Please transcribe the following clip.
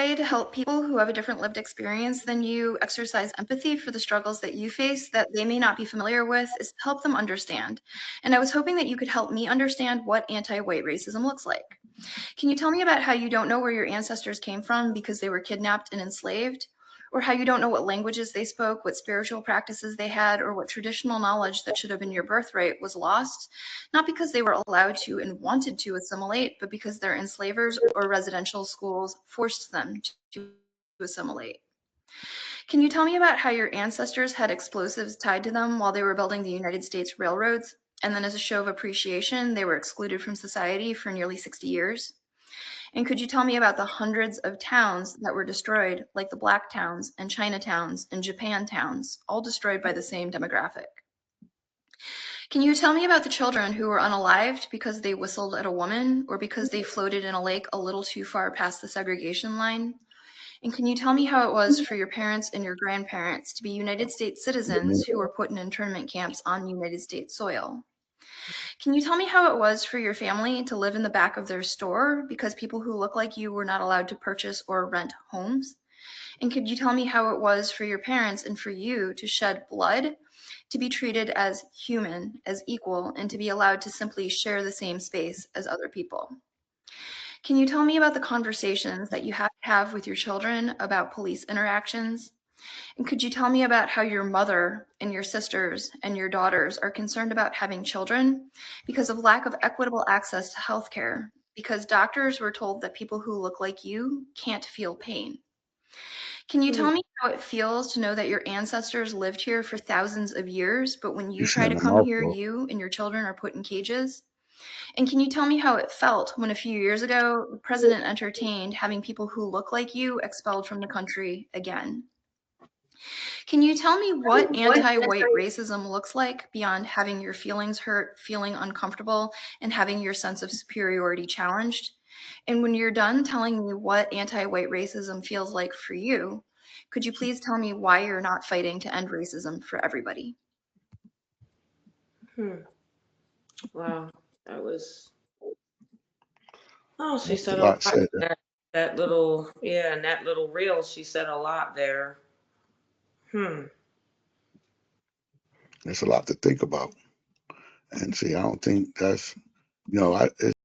way to help people who have a different lived experience than you exercise empathy for the struggles that you face that they may not be familiar with is to help them understand. And I was hoping that you could help me understand what anti-white racism looks like. Can you tell me about how you don't know where your ancestors came from because they were kidnapped and enslaved? Or how you don't know what languages they spoke, what spiritual practices they had, or what traditional knowledge that should have been your birthright was lost, not because they were allowed to and wanted to assimilate, but because their enslavers or residential schools forced them to assimilate. Can you tell me about how your ancestors had explosives tied to them while they were building the United States railroads, and then as a show of appreciation, they were excluded from society for nearly 60 years? And could you tell me about the hundreds of towns that were destroyed, like the Black towns and Chinatowns and Japan towns, all destroyed by the same demographic? Can you tell me about the children who were unalived because they whistled at a woman or because they floated in a lake a little too far past the segregation line? And can you tell me how it was for your parents and your grandparents to be United States citizens who were put in internment camps on United States soil? Can you tell me how it was for your family to live in the back of their store because people who look like you were not allowed to purchase or rent homes? And could you tell me how it was for your parents and for you to shed blood, to be treated as human, as equal, and to be allowed to simply share the same space as other people? Can you tell me about the conversations that you have to have with your children about police interactions? And could you tell me about how your mother and your sisters and your daughters are concerned about having children because of lack of equitable access to healthcare, because doctors were told that people who look like you can't feel pain? Can you tell me how it feels to know that your ancestors lived here for thousands of years, but when You you try saying to a come here, mouthful. you and your children are put in cages? And can you tell me how it felt when a few years ago, the president entertained having people who look like you expelled from the country again? Can you tell me what anti-white racism looks like beyond having your feelings hurt, feeling uncomfortable, and having your sense of superiority challenged? And when you're done telling me what anti-white racism feels like for you, could you please tell me why you're not fighting to end racism for everybody? Hmm. Wow. That was, oh, she That's a said a lot lot. said. That little, yeah, and that little reel, she said a lot there. Hmm. There's a lot to think about. And see, I don't think that's, I,